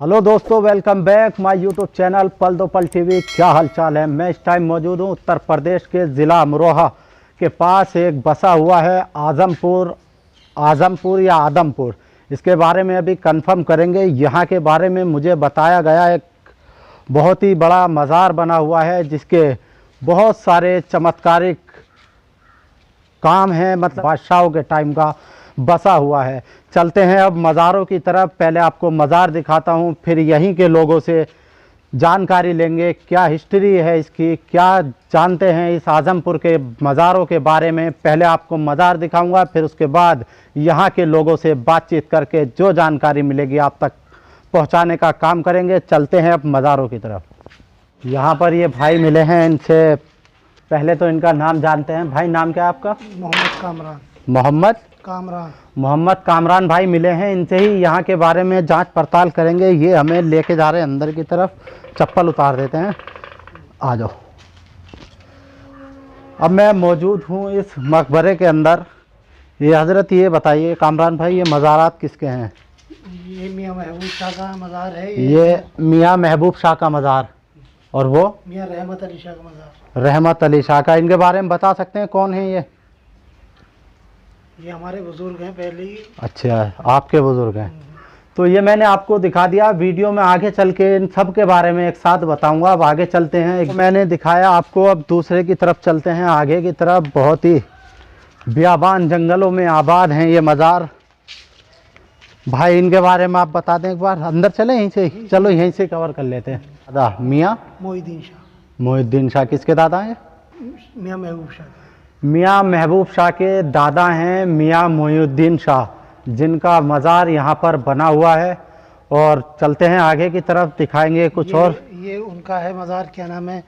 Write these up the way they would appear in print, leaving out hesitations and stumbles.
Hello दोस्तों, welcome back my YouTube channel पल दो पल टीवी। क्या हालचाल है। मैं इस टाइम मौजूद हूँ उत्तर प्रदेश के ज़िला अमरोहा के पास एक बसा हुआ है आज़मपुर या आदमपुर। इसके बारे में अभी कंफर्म करेंगे। यहाँ के बारे में मुझे बताया गया एक बहुत ही बड़ा मज़ार बना हुआ है जिसके बहुत सारे चमत्कारिक काम है, मतलब बादशाहों के टाइम का बसा हुआ है। चलते हैं अब मज़ारों की तरफ। पहले आपको मज़ार दिखाता हूँ, फिर यहीं के लोगों से जानकारी लेंगे क्या हिस्ट्री है इसकी, क्या जानते हैं इस आज़मपुर के मज़ारों के बारे में। पहले आपको मज़ार दिखाऊंगा, फिर उसके बाद यहाँ के लोगों से बातचीत करके जो जानकारी मिलेगी आप तक पहुँचाने का काम करेंगे। चलते हैं अब मज़ारों की तरफ। यहाँ पर ये भाई मिले हैं, इनसे पहले तो इनका नाम जानते हैं। भाई नाम क्या है आपका? मोहम्मद कामरान। मोहम्मद कामरान भाई मिले हैं। इनसे ही यहाँ के बारे में जांच पड़ताल करेंगे। ये हमें लेके जा रहे हैं अंदर की तरफ। चप्पल उतार देते हैं, आ जाओ। अब मैं मौजूद हूँ इस मकबरे के अंदर। ये हज़रत, ये बताइए कामरान भाई, ये मज़ारात किसके हैं? ये मियाँ महबूब शाह का मज़ार है। ये मियाँ महबूब शाह का मज़ार, और वो मियाँ रहमत अली शाह का मज़ार। रहमत अली शाह का। इनके बारे में बता सकते हैं कौन है ये हमारे बुजुर्ग हैं पहले ही। अच्छा, आपके बुजुर्ग हैं। तो ये मैंने आपको दिखा दिया। वीडियो में आगे चल के इन सब के बारे में एक साथ बताऊंगा। अब आगे चलते हैं। मैंने दिखाया आपको, अब दूसरे की तरफ चलते हैं, आगे की तरफ। बहुत ही बियाबान जंगलों में आबाद हैं ये मज़ार। भाई इनके बारे में आप बता दें एक बार। अंदर चले यहीं से? चलो यहीं से कवर कर लेते हैं। दादा मियाँ मोहिउद्दीन शाह किसके दादा हैं? मियाँ महबूब शाह। मियाँ महबूब शाह के दादा हैं मियाँ मोहिउद्दीन शाह, जिनका मज़ार यहाँ पर बना हुआ है। और चलते हैं आगे की तरफ, दिखाएंगे कुछ और। ये उनका है मज़ार, क्या नाम है,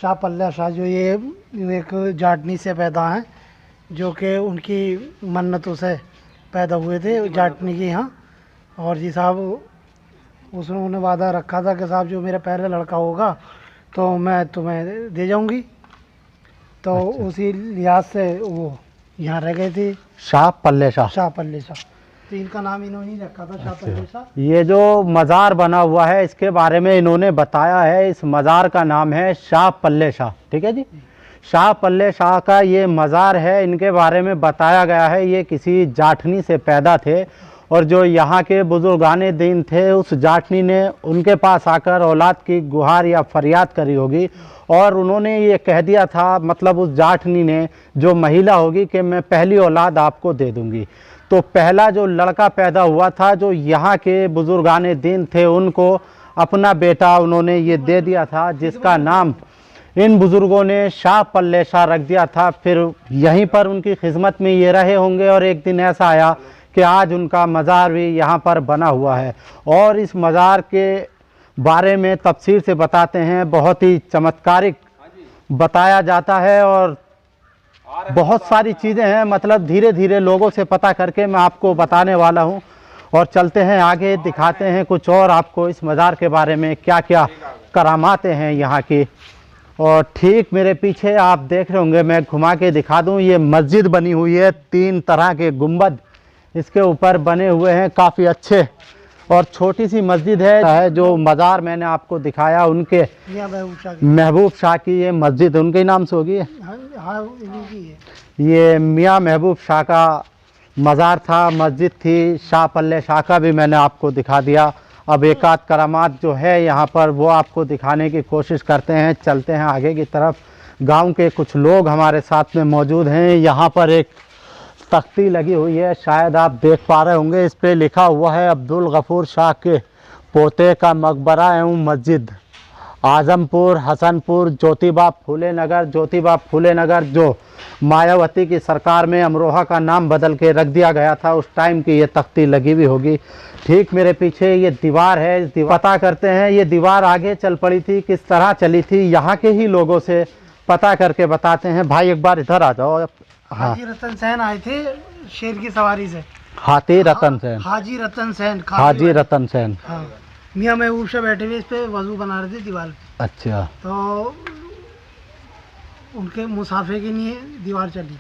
शाह पल्ला शाह। जो ये एक जाटनी से पैदा हैं, जो कि उनकी मन्नतों से पैदा हुए थे जाटनी के यहाँ। और जी साहब, उसने वादा रखा था कि साहब जो मेरा पहला लड़का होगा तो मैं तुम्हें दे जाऊंगी। तो अच्छा। उसी लिहाज से वो यहाँ रह गए थे। शाह पल्ले शाह। तो इनका नाम इन्होंने रखा था, शाह पल्ले शाह। ये जो मज़ार बना हुआ है इसके बारे में इन्होंने बताया है। इस मज़ार का नाम है शाह पल्ले शाह। ठीक है जी, शाह पल्ले शाह का ये मज़ार है। इनके बारे में बताया गया है ये किसी जाटनी से पैदा थे, और जो यहाँ के बुजुर्गाने दीन थे, उस जाटनी ने उनके पास आकर औलाद की गुहार या फरियाद करी होगी, और उन्होंने ये कह दिया था, मतलब उस जाटनी ने, जो महिला होगी, कि मैं पहली औलाद आपको दे दूंगी। तो पहला जो लड़का पैदा हुआ था, जो यहाँ के बुजुर्गाने दीन थे, उनको अपना बेटा उन्होंने ये दे दिया था, जिसका नाम इन बुज़ुर्गों ने शाह पल्ले शाह रख दिया था। फिर यहीं पर उनकी खिदमत में ये रहे होंगे, और एक दिन ऐसा आया कि आज उनका मज़ार भी यहाँ पर बना हुआ है। और इस मज़ार के बारे में तफसीर से बताते हैं। बहुत ही चमत्कारिक बताया जाता है, और बहुत सारी चीज़ें हैं, मतलब धीरे धीरे लोगों से पता करके मैं आपको बताने वाला हूँ। और चलते हैं आगे, दिखाते हैं कुछ और आपको इस मज़ार के बारे में, क्या क्या करामातें हैं यहाँ की। और ठीक मेरे पीछे आप देख रहे होंगे, मैं घुमा के दिखा दूँ, ये मस्जिद बनी हुई है। 3 तरह के गुंबद इसके ऊपर बने हुए हैं, काफ़ी अच्छे। और छोटी सी मस्जिद है। जो मज़ार मैंने आपको दिखाया, उनके महबूब शाह की ये मस्जिद उनके नाम से होगी। हाँ, इन्हीं की है। ये मियाँ महबूब शाह का मज़ार था, मस्जिद थी। शाह पल्ले शाह का भी मैंने आपको दिखा दिया। अब एक आध करामात जो है यहाँ पर, वो आपको दिखाने की कोशिश करते हैं। चलते हैं आगे की तरफ। गांव के कुछ लोग हमारे साथ में मौजूद हैं। यहाँ पर एक तख्ती लगी हुई है, शायद आप देख पा रहे होंगे। इस पे लिखा हुआ है अब्दुल गफूर शाह के पोते का मकबरा एवं मस्जिद, आज़मपुर, हसनपुर, ज्योतिबा फूले नगर, जो मायावती की सरकार में अमरोहा का नाम बदल के रख दिया गया था, उस टाइम की ये तख्ती लगी हुई होगी। ठीक मेरे पीछे ये दीवार है। इस दीवार पता करते हैं, ये दीवार आगे चल पड़ी थी, किस तरह चली थी, यहाँ के ही लोगों से पता करके बताते हैं। भाई एक बार इधर आ जाओ। हाँ, हाजी रतन सेन आए थे शेर की सवारी से। हाजी रतन सेन। हाजी रतन सेन। हाँ, मियाँ महबूब शाह बैठे हुए इस पे वजू बना रहे थे दीवार पे। अच्छा, तो उनके मुसाफे के लिए दीवार चली थी।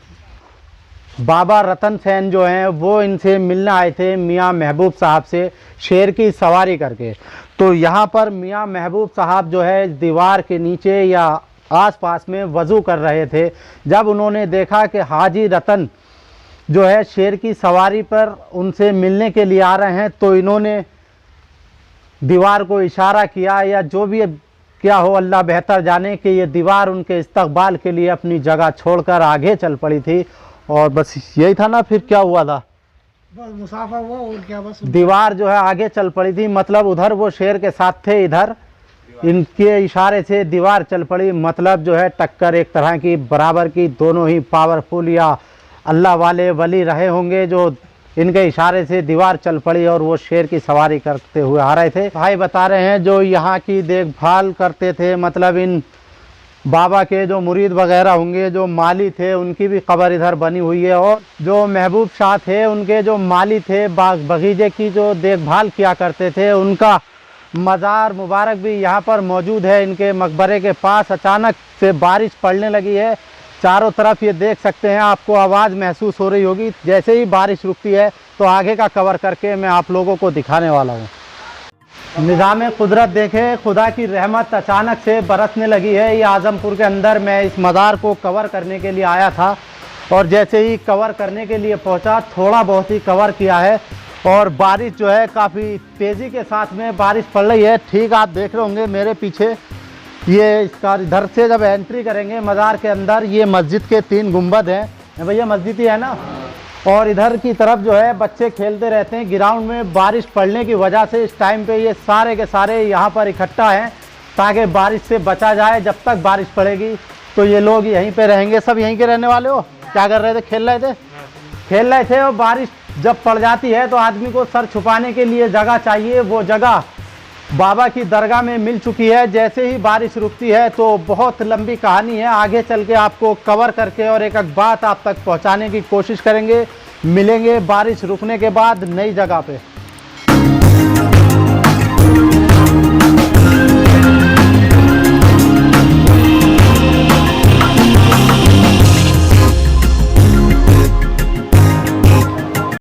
बाबा रतन सेन जो हैं वो इनसे मिलने आए थे मियाँ महबूब साहब से शेर की सवारी करके। तो यहाँ पर मियाँ महबूब साहब जो है दीवार के नीचे या आसपास में वज़ू कर रहे थे। जब उन्होंने देखा कि हाजी रतन जो है शेर की सवारी पर उनसे मिलने के लिए आ रहे हैं, तो इन्होंने दीवार को इशारा किया या जो भी क्या हो अल्लाह बेहतर जाने कि ये दीवार उनके इस्तकबाल के लिए अपनी जगह छोड़कर आगे चल पड़ी थी। और बस यही था ना, फिर क्या हुआ था, बस मुसाफा हुआ और क्या, बस दीवार जो है आगे चल पड़ी थी। मतलब उधर वो शेर के साथ थे, इधर इनके इशारे से दीवार चल पड़ी। मतलब जो है टक्कर एक तरह की बराबर की, दोनों ही पावरफुल या अल्लाह वाले वली रहे होंगे जो इनके इशारे से दीवार चल पड़ी और वो शेर की सवारी करते हुए आ रहे थे। भाई बता रहे हैं जो यहाँ की देखभाल करते थे, मतलब इन बाबा के जो मुरीद वगैरह होंगे, जो माली थे, उनकी भी कब्र इधर बनी हुई है। और जो महबूब शाह थे उनके जो माली थे, बाग बगीचे की जो देखभाल किया करते थे, उनका मज़ार मुबारक भी यहाँ पर मौजूद है। इनके मकबरे के पास अचानक से बारिश पड़ने लगी है। चारों तरफ ये देख सकते हैं, आपको आवाज़ महसूस हो रही होगी। जैसे ही बारिश रुकती है तो आगे का कवर करके मैं आप लोगों को दिखाने वाला हूँ। निज़ाम कुदरत देखे, खुदा की रहमत अचानक से बरसने लगी है। ये आज़मपुर के अंदर मैं इस मज़ार को कवर करने के लिए आया था और जैसे ही कवर करने के लिए पहुंचा, थोड़ा बहुत ही कवर किया है और बारिश जो है काफ़ी तेज़ी के साथ में बारिश पड़ रही है। ठीक आप देख रहे होंगे मेरे पीछे, ये इसका इधर से जब एंट्री करेंगे मज़ार के अंदर, ये मस्जिद के 3 गुंबद हैं भैया, मस्जिद ही है ना। और इधर की तरफ जो है बच्चे खेलते रहते हैं ग्राउंड में। बारिश पड़ने की वजह से इस टाइम पे ये सारे के सारे यहाँ पर इकट्ठा हैं ताकि बारिश से बचा जाए। जब तक बारिश पड़ेगी तो ये लोग यहीं पे रहेंगे। सब यहीं के रहने वाले हो? क्या कर रहे थे? खेल रहे थे। और बारिश जब पड़ जाती है तो आदमी को सर छुपाने के लिए जगह चाहिए। वो जगह बाबा की दरगाह में मिल चुकी है। जैसे ही बारिश रुकती है तो बहुत लंबी कहानी है, आगे चल के आपको कवर करके और एक एक बात आप तक पहुंचाने की कोशिश करेंगे। मिलेंगे बारिश रुकने के बाद नई जगह पे।